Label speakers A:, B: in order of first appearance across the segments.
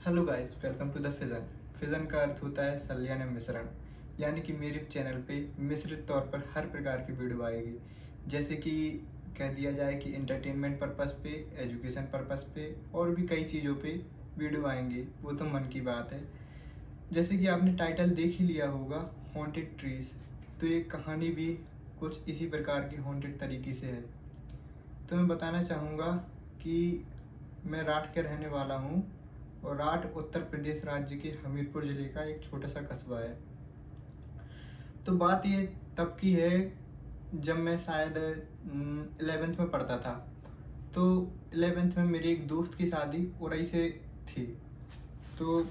A: Hello guys, welcome to the fission. Fission का अर्थ होता है संलयन मिश्रण। यानी कि मेरे चैनल पे मिश्रित तौर पर हर प्रकार की वीडियो आएगी। जैसे कि कह दिया जाए कि इंटरटेनमेंट पर्पस पे, एजुकेशन पर्पस पे और भी कई चीज़ों पे वीडियो आएंगी। वो तो मन की बात है। जैसे कि आपने टाइटल देख ही लिया होगा, हॉन्टेड ट्रीज। तो ये कहानी भी कुछ इसी प्रकार की हॉन्टेड तरीके से है। तो मैं बताना चाहूँगा कि मैं राठ के रहने वाला हूँ और राठ उत्तर प्रदेश राज्य के हमीरपुर ज़िले का एक छोटा सा कस्बा है। तो बात ये तब की है जब मैं शायद 11th में पढ़ता था। तो 11th में मेरे एक दोस्त की शादी उरई से थी। तो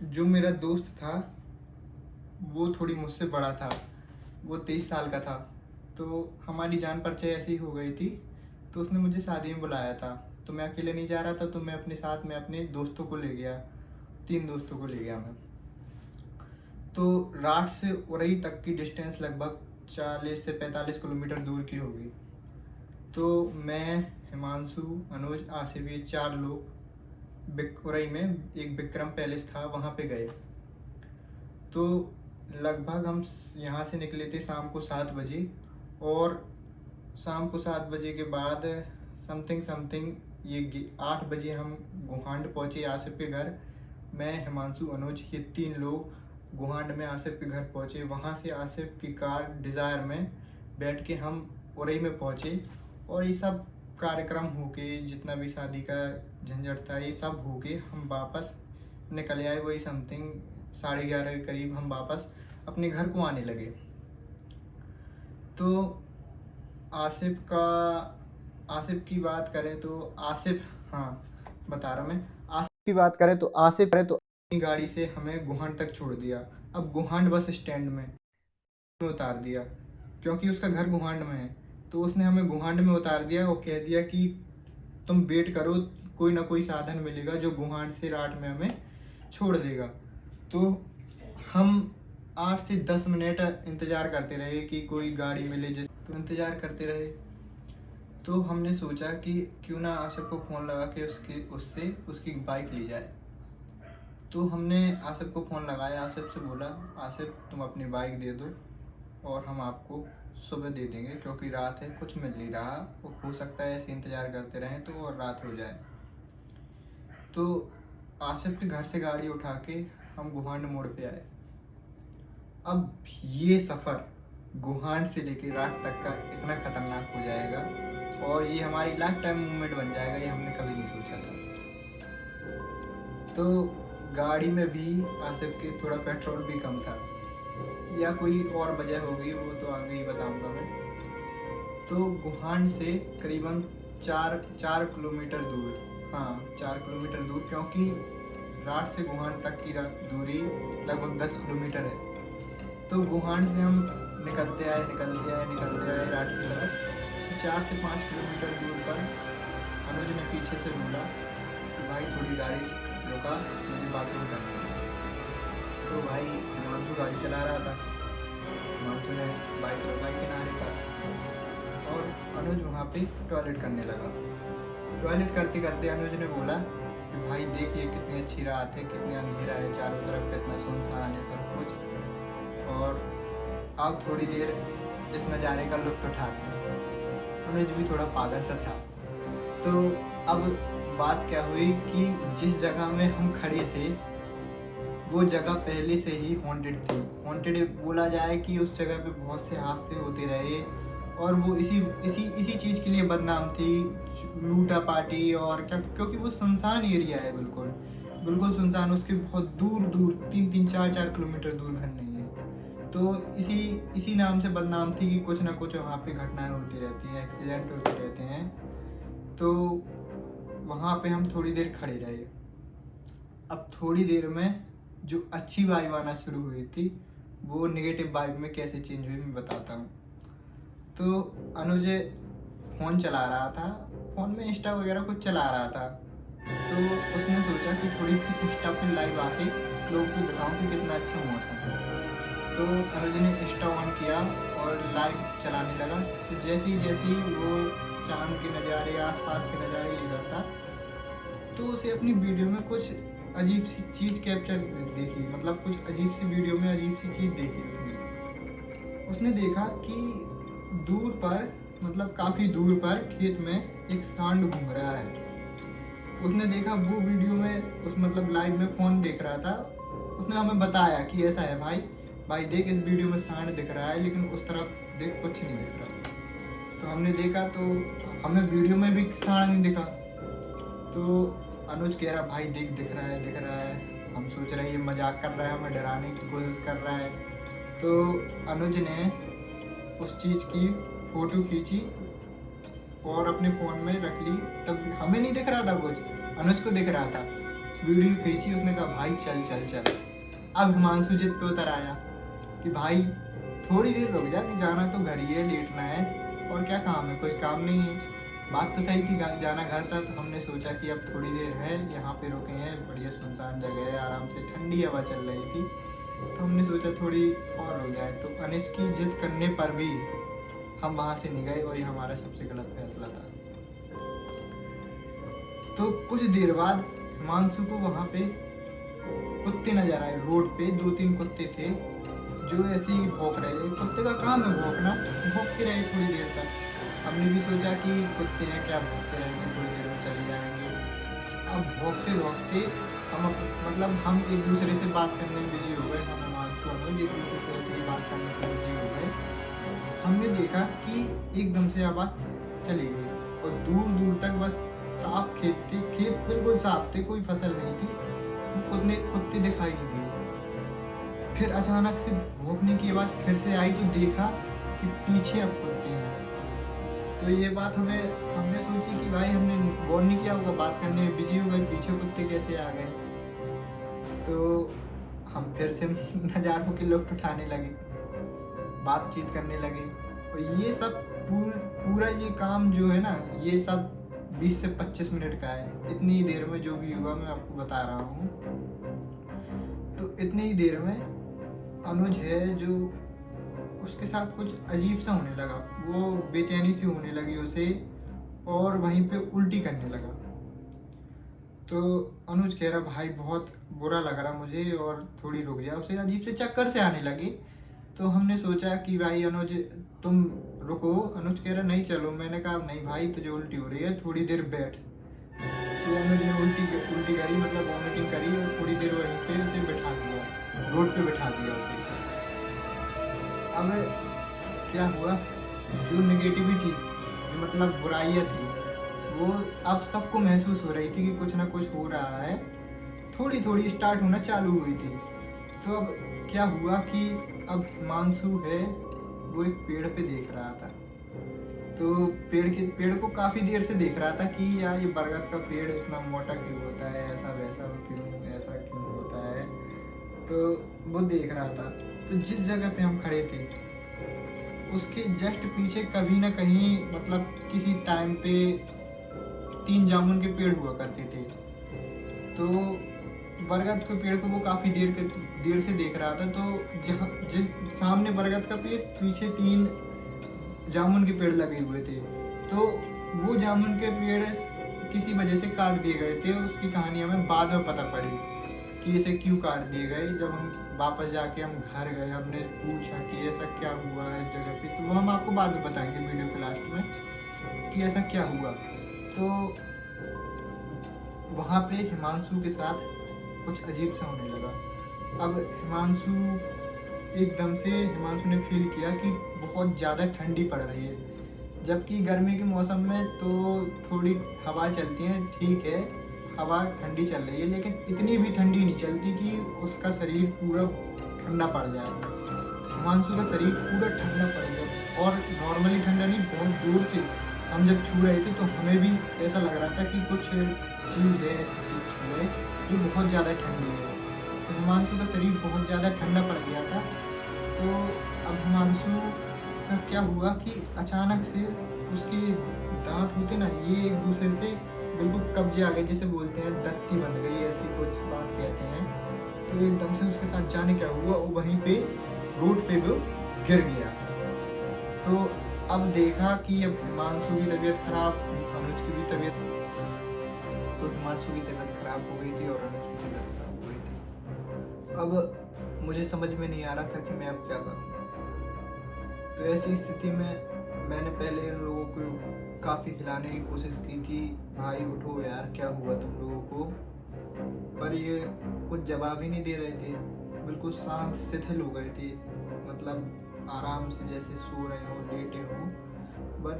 A: जो मेरा दोस्त था वो थोड़ी मुझसे बड़ा था। वो 23 साल का था। तो हमारी जान परिचय ऐसी हो गई थी। तो उसने मुझे शादी में बुलाया था। तो मैं अकेले नहीं जा रहा था, तो मैं अपने साथ में अपने दोस्तों को ले गया। 3 दोस्तों को ले गया मैं। तो राठ से उरई तक की डिस्टेंस लगभग 40 से 45 किलोमीटर दूर की होगी। तो मैं, हिमांशु, अनुज, आसिफ, ये 4 लोग उरई में एक विक्रम पैलेस था, वहाँ पे गए। तो लगभग हम यहाँ से निकले थे शाम को 7 बजे। और शाम को 7 बजे के बाद समथिंग समथिंग ये 8 बजे हम गुहांड पहुँचे आसिफ के घर। मैं, हिमांशु, अनुज, ये 3 लोग गुहांड में आसिफ के घर पहुँचे। वहाँ से आसिफ की कार डिज़ायर में बैठ के हम उरई में पहुँचे। और ये सब कार्यक्रम होके, जितना भी शादी का झंझट था, ये सब होके हम वापस निकल आए। वही समथिंग 11:30 के करीब हम वापस अपने घर को आने लगे। तो आसिफ का आसिफ की बात करें तो आसिफ, हाँ बता रहा मैं, आसिफ की बात करें तो आसिफ अपनी गाड़ी से हमें गुहांड तक छोड़ दिया। अब गुहांड बस स्टैंड में उतार दिया, क्योंकि उसका घर गुहांड में है। तो उसने हमें गुहांड में उतार दिया और कह दिया कि तुम वेट करो, कोई ना कोई साधन मिलेगा जो गुहांड से राठ में हमें छोड़ देगा। तो हम 8 से 10 मिनट इंतज़ार करते रहे कि कोई गाड़ी मिले। जिस तो इंतज़ार करते रहे। तो हमने सोचा कि क्यों ना आसिफ को फ़ोन लगा के उससे उसकी बाइक ली जाए। तो हमने आसिफ को फ़ोन लगाया, आसिफ से बोला, आसिफ तुम अपनी बाइक दे दो और हम आपको सुबह दे देंगे, क्योंकि रात है, कुछ मिल नहीं रहा, वो हो सकता है ऐसे इंतज़ार करते रहें तो और रात हो जाए। तो आसिफ के घर से गाड़ी उठा के हम गुहांड मोड़ पे आए। अब ये सफ़र गुहांड से लेके रात तक का इतना खतरनाक हो जाएगा और ये हमारी लाइफ टाइम मूवमेंट बन जाएगा, ये हमने कभी नहीं सोचा था। तो गाड़ी में भी आसिफ के थोड़ा पेट्रोल भी कम था, या कोई और वजह होगी, वो तो आगे ही बताऊंगा मैं। तो गुहांड से करीबन 4 किलोमीटर दूर, हाँ 4 किलोमीटर दूर, क्योंकि राठ से गुहांड तक की दूरी लगभग 10 किलोमीटर है। तो गुहांड से हम निकलते आए राठ की तरफ। 4 से 5 किलोमीटर दूर पर अनुज ने पीछे से बोला कि भाई थोड़ी गाड़ी रुका, मुझे बाथरूम करना है। तो भाई हिमांशु गाड़ी चला रहा था। हिमांशु ने बाइक लगाई किनारे पर और अनुज वहाँ पे टॉयलेट करने लगा। टॉयलेट करते करते अनुज ने बोला कि भाई देख, ये कितनी अच्छी रात है, कितना अंधेरा है चारों तरफ, कितना सुनसान है सब कुछ, और अब थोड़ी देर इस नज़ारे का लुत्फ़ उठाते हैं। अनुज भी थोड़ा पागल सा था। तो अब बात क्या हुई कि जिस जगह में हम खड़े थे वो जगह पहले से ही हॉन्टेड थी। हॉन्टेड बोला जाए कि उस जगह पे बहुत से हादसे होते रहे और वो इसी इसी इसी चीज़ के लिए बदनाम थी, लूटा पार्टी और क्या, क्योंकि वो सुनसान एरिया है, बिल्कुल बिल्कुल सुनसान। उसके बहुत दूर दूर 3-3, 4-4 किलोमीटर दूर घर नहीं है। तो इसी इसी नाम से बदनाम थी कि कुछ ना कुछ वहाँ पे घटनाएं होती रहती हैं, एक्सीडेंट होते रहते हैं। तो वहाँ पे हम थोड़ी देर खड़े रहे। अब थोड़ी देर में जो अच्छी वाइब आना शुरू हुई थी वो नेगेटिव वाइब में कैसे चेंज हुई मैं बताता हूँ। तो अनुज फ़ोन चला रहा था, फ़ोन में इंस्टा वगैरह कुछ चला रहा था। तो उसने सोचा कि थोड़ी इंस्टा पे लाइव आके लोगों को दिखाऊं कि कितना अच्छा मौसम है। तो अनुज ने इंस्टा ऑन किया और लाइव चलाने लगा। तो जैसे ही वो चांद के नज़ारे, आसपास के नज़ारे ले रहा था, तो उसे अपनी वीडियो में कुछ अजीब सी चीज़ कैप्चर देखी, मतलब कुछ अजीब सी वीडियो में अजीब सी चीज़ देखी उसने। उसने देखा कि दूर पर, मतलब काफ़ी दूर पर खेत में एक सांड घूम रहा है। उसने देखा वो वीडियो में, उस मतलब लाइव में फ़ोन देख रहा था। उसने हमें बताया कि ऐसा है भाई, भाई देख इस वीडियो में सांड दिख रहा है, लेकिन उस तरफ देख कुछ नहीं दिख रहा। तो हमने देखा तो हमें वीडियो में भी सांड नहीं दिखा। तो अनुज कह रहा भाई देख दिख रहा है, दिख रहा है। हम सोच रहे हैं ये मजाक कर रहा है, हमें डराने की कोशिश कर रहा है। तो अनुज ने उस चीज़ की फ़ोटो खींची और अपने फ़ोन में रख ली। तब हमें नहीं दिख रहा था कुछ, अनुज को दिख रहा था। वीडियो खींची, उसने कहा भाई चल चल चल। अब हिमांशु जिद पे उतर आया कि भाई थोड़ी देर रुक जा, कि जाना तो घर ही है, लेटना है और क्या काम है, कोई काम नहीं है। बात तो सही थी, जाना घर था। तो हमने सोचा कि अब थोड़ी देर है, यहाँ पे रुके हैं, बढ़िया सुनसान जगह है, आराम से ठंडी हवा चल रही थी। तो हमने सोचा थोड़ी और हो जाए। तो अनुज की जिद करने पर भी हम वहाँ से नहीं गए और ये हमारा सबसे गलत फैसला था। तो कुछ देर बाद हिमांशु को वहाँ पे कुत्ते नजर आए। रोड पे 2-3 कुत्ते थे जो ऐसे ही भौंक रहे थे। कुत्ते का काम है भौंकना, भौंकते रहे थोड़ी देर तक। हमने भी सोचा कि कुत्ते हैं, क्या भौंकते रहेंगे, थोड़ी देर में चले जाएंगे। अब भौंकते भौंकते हम एक दूसरे से बात करने में बिजी हो गए। हम हिमांशु अनुज एक दूसरे से ऐसे ही बात करने में बिजी हो गए। हमने देखा कि एकदम से आवाज़ चली गई और दूर दूर तक बस साफ खेत थे। खेत बिल्कुल साफ थे, कोई फसल नहीं थी। कुत्ते दिखाई नहीं दिए। फिर अचानक से भौंकने की आवाज़ फिर से आई तो देखा कि पीछे अब कुत्ते हैं। तो ये बात हमने सोची कि भाई हमने गौर नहीं किया होगा, बात करने में बिजी हो गए, पीछे कुत्ते कैसे आ गए। तो हम फिर से नज़ारों की लुत्फ उठाने लगे, बातचीत करने लगे। और ये सब पूरा ये काम जो है ना, ये सब 20 से 25 मिनट का है। इतनी देर में जो भी हुआ मैं आपको बता रहा हूँ। तो इतनी ही देर में अनुज है जो, उसके साथ कुछ अजीब सा होने लगा। वो बेचैनी सी होने लगी उसे और वहीं पे उल्टी करने लगा। तो अनुज कह रहा भाई बहुत बुरा लग रहा मुझे और थोड़ी रुक जा। उसे अजीब से चक्कर से आने लगे। तो हमने सोचा कि भाई अनुज तुम रुको। अनुज कह रहा नहीं चलो। मैंने कहा नहीं भाई तुझे उल्टी हो रही है, थोड़ी देर बैठ। तो अनुज ने उल्टी करी, मतलब वॉमिटिंग करी और थोड़ी देर वहीं पे उसे बैठा दिया, रोड पे बैठा दिया उसे। अब क्या हुआ, जो नेगेटिविटी, मतलब बुराइयाँ थी, वो अब सबको महसूस हो रही थी कि कुछ ना कुछ हो रहा है। थोड़ी थोड़ी स्टार्ट होना चालू हुई थी। तो अब क्या हुआ कि अब हिमांशु है वो एक पेड़ पे देख रहा था। तो पेड़ को काफ़ी देर से देख रहा था कि यार ये बरगद का पेड़ इतना मोटा क्यों होता है, ऐसा वैसा क्यों होता है। तो वो देख रहा था। तो जिस जगह पे हम खड़े थे उसके जस्ट पीछे कभी ना कहीं, मतलब किसी टाइम पे 3 जामुन के पेड़ हुआ करते थे। तो बरगद के पेड़ को वो काफ़ी देर से देख रहा था। तो जिस सामने बरगद का पेड़, पीछे 3 जामुन के पेड़ लगे हुए थे। तो वो जामुन के पेड़ किसी वजह से काट दिए गए थे। उसकी कहानी हमें बाद में पता पड़ी कि इसे क्यों काट दिए गए। जब हम वापस जाके हम घर गए, हमने पूछा कि ऐसा क्या हुआ है इस जगह पे। तो वो हम आपको बाद में बताएंगे वीडियो के लास्ट में कि ऐसा क्या हुआ। तो वहाँ पे हिमांशु के साथ कुछ अजीब सा होने लगा। अब हिमांशु ने फील किया कि बहुत ज़्यादा ठंडी पड़ रही है। जबकि गर्मी के मौसम में तो थोड़ी हवा चलती है, ठीक है, हवा ठंडी चल रही है, लेकिन इतनी भी ठंडी नहीं चलती कि उसका शरीर पूरा ठंडा पड़ जाए। हिमांशु का शरीर पूरा ठंडा पड़ गया और नॉर्मली ठंडा नहीं, बहुत जोर से हम जब छू रहे थे तो हमें भी ऐसा लग रहा था कि कुछ चीज़ है, ऐसी चीज़ छू रहे जो बहुत ज़्यादा ठंडी है। तो हिमांशु का शरीर बहुत ज़्यादा ठंडा पड़ गया था। तो अब हिमांशु का क्या हुआ कि अचानक से उसके दांत होते ना, ये एक दूसरे से बिल्कुल कब्जे आ गए, जैसे बोलते हैं दत्ती बन गई, ऐसी कुछ बात कहते हैं। तो एकदम से उसके साथ जाने क्या हुआ, वो वहीं पे रोड पे वो गिर गया। तो अब देखा कि अब हिमांशु की तबीयत खराब, अनुज की भी तबीयत। तो तो हिमांशु की तबीयत खराब हो गई थी और अनुज की तबीयत खराब हो गई थी। अब मुझे समझ में नहीं आ रहा था कि मैं अब क्या करूँ। तो ऐसी स्थिति में मैंने पहले इन लोगों को काफ़ी हिलाने की कोशिश की कि भाई उठो यार, क्या हुआ तुम लोगों को। पर ये कुछ जवाब ही नहीं दे रहे थे, बिल्कुल शांत शिथिल हो गए थे, मतलब आराम से जैसे सो रहे हो, लेटे हो। बट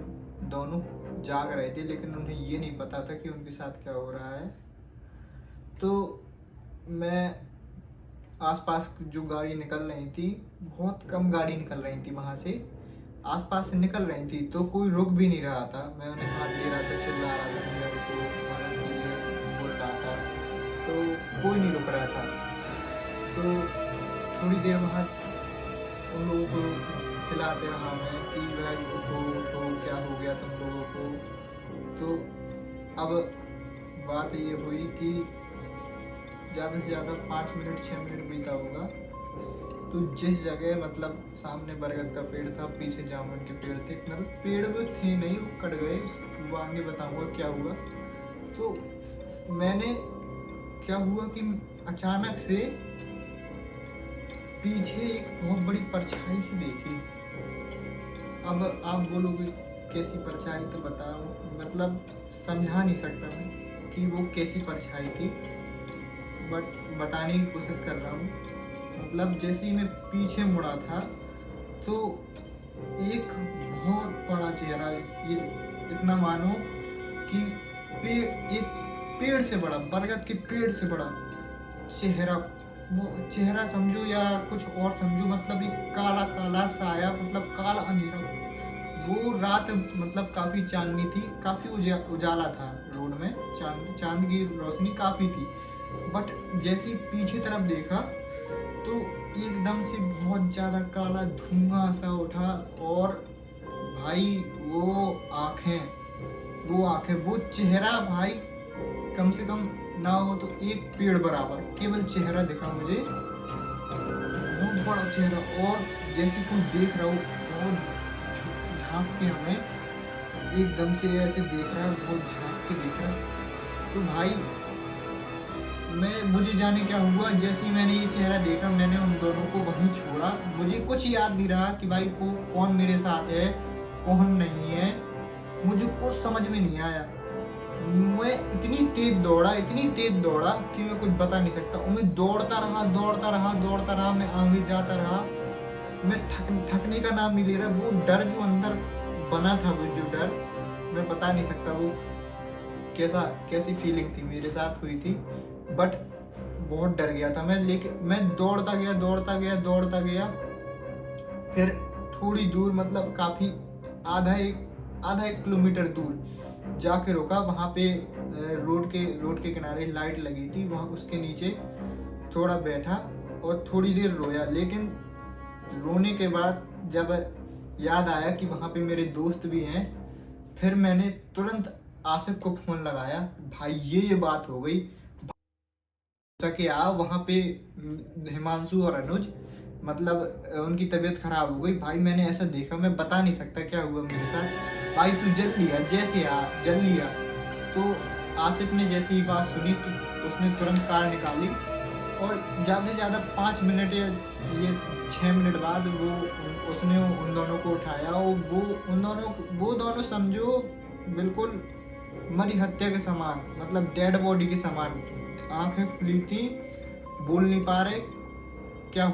A: दोनों जाग रहे थे, लेकिन उन्हें ये नहीं पता था कि उनके साथ क्या हो रहा है। तो मैं आसपास जो गाड़ी निकल रही थी, बहुत कम गाड़ी निकल रही थी वहाँ से, आसपास से निकल रही थी, तो कोई रुक भी नहीं रहा था। मैं उन्हें हाथ दे रहा था, चिल्ला रहा था भैया रुको, मदद के लिए बोल रहा था, तो कोई नहीं रुक रहा था। तो थोड़ी देर वहाँ उन लोगों को खिलाते रहा मैं कि भाई उठो उठो, क्या हो गया तुम लोगों को। तो अब बात ये हुई कि ज़्यादा से ज़्यादा 5 मिनट 6 मिनट बीता होगा। तो जिस जगह मतलब सामने बरगद का पेड़ था, पीछे जामुन के पेड़ थे, मतलब पेड़ वो थे नहीं, वो कट गए, वो आगे बताऊंगा क्या हुआ। तो मैंने क्या हुआ कि अचानक से पीछे एक बहुत बड़ी परछाई सी देखी। अब आप बोलोगे कैसी परछाई, तो बताओ, मतलब समझा नहीं सकता मैं कि वो कैसी परछाई थी, बट बताने की कोशिश कर रहा हूँ। मतलब जैसे ही मैं पीछे मुड़ा था तो एक बहुत बड़ा चेहरा, ये इतना मानो कि एक पेड़ से बड़ा, बरगद के पेड़ से बड़ा चेहरा, वो चेहरा समझो या कुछ और समझो, मतलब एक काला काला साया, मतलब काला अंधेरा। वो रात मतलब काफी चांदनी थी, काफी उजाला था रोड में, चांद की रोशनी काफी थी। बट जैसे ही पीछे तरफ देखा तो एकदम से बहुत ज्यादा काला धुआं सा उठा, और भाई वो आंखें वो चेहरा भाई, कम से कम ना हो तो एक पेड़ बराबर केवल चेहरा दिखा मुझे, बहुत बड़ा चेहरा। और जैसे कोई देख रहा हो, बहुत झांक के हमें एकदम से ऐसे देख रहा है, बहुत झांक के देख रहा है। तो भाई मुझे जाने क्या हुआ, जैसे ही मैंने ये चेहरा देखा, मैंने उन दोनों को वहीं छोड़ा। मुझे कुछ याद नहीं रहा कि भाई कौन मेरे साथ है, कौन नहीं है, मुझे कुछ समझ में नहीं आया। मैं इतनी तेज दौड़ा कि मैं कुछ बता नहीं सकता। और मैं दौड़ता रहा, मैं आगे जाता रहा। मैं थकने का नाम नहीं ले रहा। वो डर जो अंदर बना था, वो जो डर, मैं बता नहीं सकता वो कैसी फीलिंग थी मेरे साथ हुई थी। बट बहुत डर गया था मैं, लेकिन मैं दौड़ता गया। फिर थोड़ी दूर, मतलब काफी आधा एक किलोमीटर दूर जाके रुका। वहाँ पे रोड के किनारे लाइट लगी थी, वहाँ उसके नीचे थोड़ा बैठा और थोड़ी देर रोया। लेकिन रोने के बाद जब याद आया कि वहाँ पे मेरे दोस्त भी हैं, फिर मैंने तुरंत आसिफ को फोन लगाया, भाई ये बात हो गई, सके आ वहाँ पे। हिमांशु और अनुज, मतलब उनकी तबीयत खराब हो गई। भाई मैंने ऐसा देखा, मैं बता नहीं सकता क्या हुआ मेरे साथ। भाई तू जल्दी आ। तो आसिफ ने जैसे ही बात सुनी तो उसने तुरंत कार निकाली, और ज़्यादा से ज़्यादा 5 मिनट या ये 6 मिनट बाद उसने उन दोनों को उठाया। और वो दोनों समझो बिल्कुल मरी हत्या के समान, मतलब डेड बॉडी के समान। आंखें खुली थी, बोल नहीं पा रहे, क्या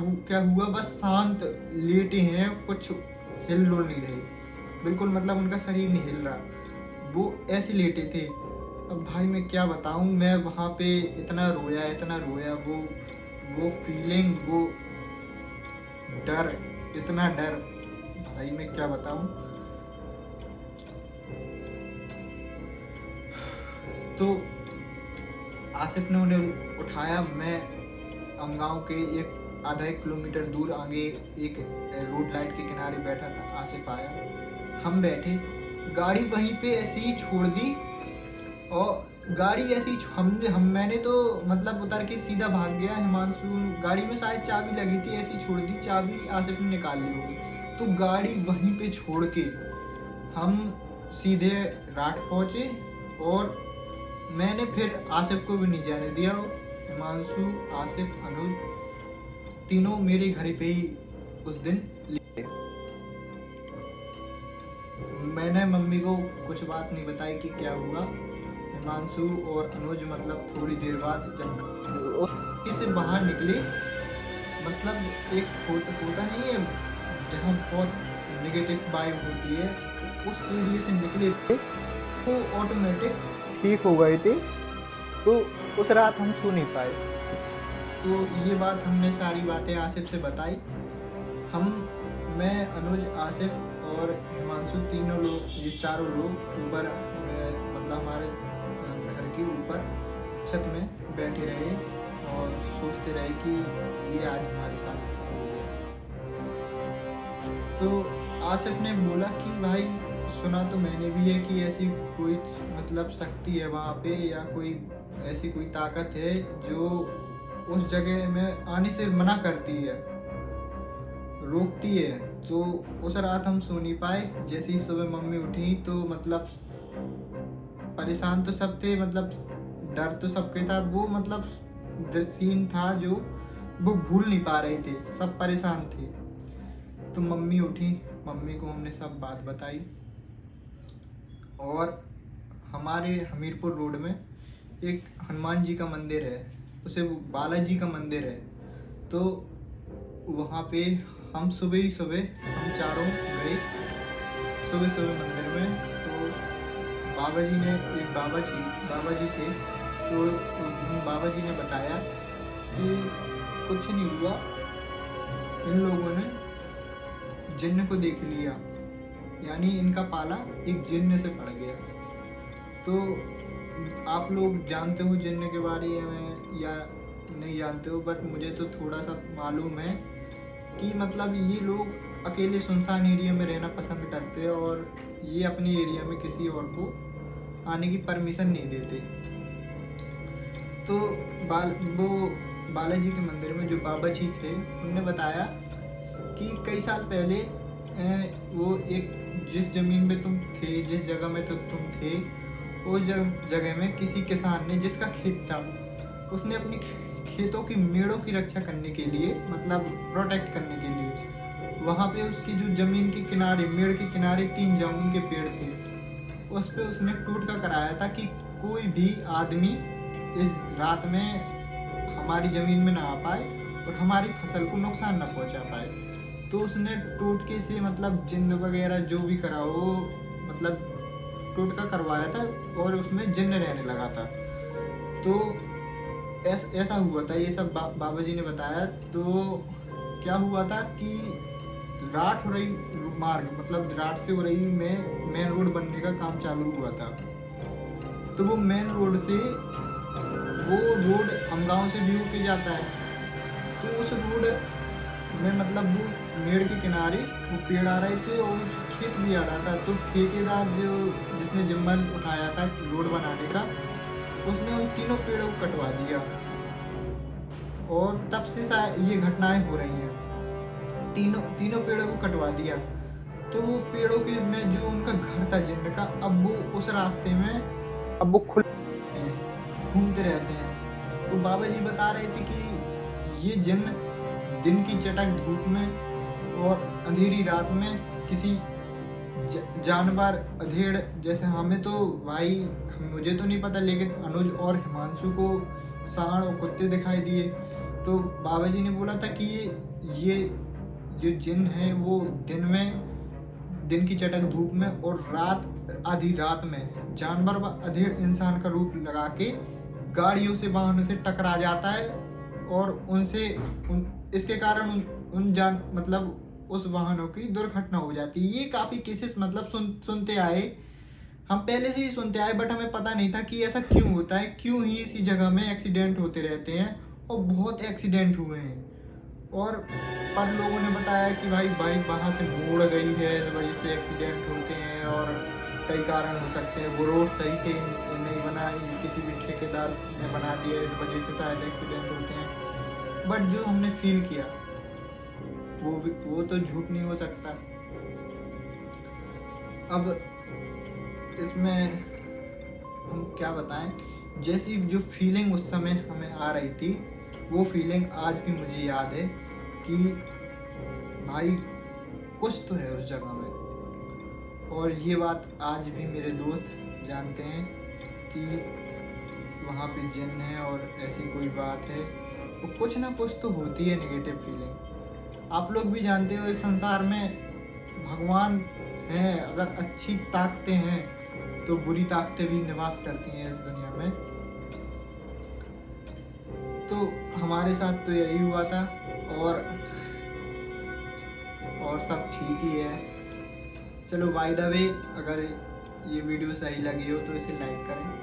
A: हुआ, बस शांत लेटे हैं, कुछ हिल डुल नहीं रहे, बिल्कुल मतलब उनका शरीर नहीं हिल रहा, वो ऐसे लेटे थे। अब भाई मैं क्या बताऊं, मैं वहाँ पे इतना रोया, वो फीलिंग, वो डर, इतना डर, भाई मैं क्या बताऊं। तो आसिफ ने उन्हें उठाया। मैं अमगांव के आधा एक किलोमीटर दूर आगे एक रोड लाइट के किनारे बैठा था। आसिफ आया, हम बैठे, गाड़ी वहीं पे ऐसे ही छोड़ दी। और गाड़ी ऐसी मैंने तो मतलब उतर के सीधा भाग गया। हिमांशु, गाड़ी में शायद चाबी लगी थी, ऐसी छोड़ दी, चाबी आसिफ ने निकाल ली होगी। तो गाड़ी वहीं पे छोड़ के हम सीधे राट पहुंचे। और मैंने फिर आसिफ को भी नहीं जाने दिया। हिमांशु, आसिफ, अनुज तीनों मेरे घर पे ही उस दिन लिए। मैंने मम्मी को कुछ बात नहीं बताई कि क्या हुआ। हिमांशु और अनुज मतलब थोड़ी देर बाद जब से बाहर निकले, मतलब एक होता नहीं है जहाँ बहुत नेगेटिव वाइब होती है, उस एरिया से निकले थे वो ऑटोमेटिक ठीक हो गए थे। तो उस रात हम सो नहीं पाए। तो ये बात हमने सारी बातें आसिफ से बताई। मैं, अनुज, आसिफ और हिमांशु तीनों लोग, ये चारों लोग ऊपर मतलब हमारे घर के ऊपर छत में बैठे रहे और सोचते रहे कि ये आज हमारे साथ हो गया। तो आसिफ ने बोला कि भाई सुना तो मैंने भी है कि ऐसी कोई मतलब शक्ति है वहाँ पे, या कोई ऐसी कोई ताकत है जो उस जगह में आने से मना करती है, रोकती है। तो उस रात हम सो नहीं पाए। जैसे ही सुबह मम्मी उठी तो मतलब परेशान तो सब थे, मतलब डर तो सबके था। वो मतलब सीन था जो वो भूल नहीं पा रहे थे, सब परेशान थे। तो मम्मी उठी, मम्मी को हमने सब बात बताई। और हमारे हमीरपुर रोड में एक हनुमान जी का मंदिर है, उसे बालाजी का मंदिर है। तो वहाँ पे हम सुबह ही हम चारों गए सुबह मंदिर में। तो बाबा जी ने, एक बाबा जी थे, तो बाबा जी ने बताया कि कुछ नहीं हुआ, इन लोगों ने जिन्न को देख लिया, यानी इनका पाला एक जिन्न से पड़ गया। तो आप लोग जानते हो जिन्न के बारे में या नहीं जानते हो, बट मुझे तो थोड़ा सा मालूम है कि मतलब ये लोग अकेले सुनसान एरिया में रहना पसंद करते हैं और ये अपने एरिया में किसी और को आने की परमिशन नहीं देते। तो वो बालाजी के मंदिर में जो बाबा जी थे, उन्होंने बताया कि कई साल पहले वो एक जिस जमीन में तुम थे, जिस जगह में तो तुम थे, उस जगह में किसी किसान ने, जिसका खेत था, उसने अपनी खेतों की मेड़ों की रक्षा करने के लिए, मतलब प्रोटेक्ट करने के लिए, वहाँ पे उसकी जो जमीन के किनारे, मेड़ के किनारे 3 जामुन के पेड़ थे, उस पे उसने टोटका कराया था कि कोई भी आदमी इस रात में हमारी जमीन में ना आ पाए और हमारी फसल को नुकसान ना पहुँचा पाए। तो उसने टोटके से मतलब जिन्न वगैरह जो भी करा वो मतलब टोटका करवाया था और उसमें जिन्न रहने लगा था। तो ऐसा हुआ था, ये सब बाबा जी ने बताया। तो क्या हुआ था कि राठ हो रही मार्ग, मतलब राठ से हो रही में मेन रोड बनने का काम चालू हुआ था। तो वो मेन रोड से, वो रोड हम गाँव से भी होके जाता है, तो उस रोड में मतलब वो मेड़ के किनारे वो पेड़ आ रहे थे और खेत भी आ रहा था। तो ठेकेदार जिसने जिम्मा उठाया था रोड बनाने का, उसने उन तीनों पेड़ों को कटवा दिया और तब से ये घटनाएं हो रही हैं। तीनों पेड़ों को कटवा दिया। तो वो पेड़ों के में जो उनका घर था जिन्न का, अब वो उस रास्ते में अब वो खुल घूमते रहते हैं। तो बाबा जी बता रहे थे कि ये जिन्न दिन की चटक धूप में और अंधेरी रात में किसी जानवर, अधेड़, जैसे हमें तो भाई मुझे तो नहीं पता, लेकिन अनुज और हिमांशु को सांड और कुत्ते दिखाई दिए। तो बाबा जी ने बोला था कि ये जो जिन्न है वो दिन की चटक धूप में और आधी रात में जानवर व अधेड़ इंसान का रूप लगा के गाड़ियों से, वाहनों से टकरा जाता है और इसके कारण मतलब उस वाहनों की दुर्घटना हो जाती है। ये काफी केसेस मतलब सुनते आए, हम पहले से ही सुनते आए, बट हमें पता नहीं था कि ऐसा क्यों होता है, क्यों ही इसी जगह में एक्सीडेंट होते रहते हैं। और बहुत एक्सीडेंट हुए हैं। और पर लोगों ने बताया कि भाई बाइक वहाँ से मुड़ गई है, इस वजह से एक्सीडेंट होते हैं और कई कारण हो सकते हैं। वो रोड सही से नहीं बना, किसी भी ठेकेदार ने बना दिया, इस वजह से शायद एक्सीडेंट होते हैं। बट जो हमने फील किया वो तो झूठ नहीं हो सकता। अब इसमें हम क्या बताएं जैसी जो फीलिंग उस समय हमें आ रही थी, वो फीलिंग आज भी मुझे याद है कि भाई कुछ तो है उस जगह में। और ये बात आज भी मेरे दोस्त जानते हैं कि वहाँ पे जिन है और ऐसी कोई बात है, वो कुछ ना कुछ तो होती है नेगेटिव फीलिंग। आप लोग भी जानते हो इस संसार में भगवान हैं, अगर अच्छी ताकतें हैं तो बुरी ताकतें भी निवास करती हैं इस दुनिया में। तो हमारे साथ तो यही हुआ था और सब ठीक ही है। चलो बाय द वे, अगर ये वीडियो सही लगी हो तो इसे लाइक करें।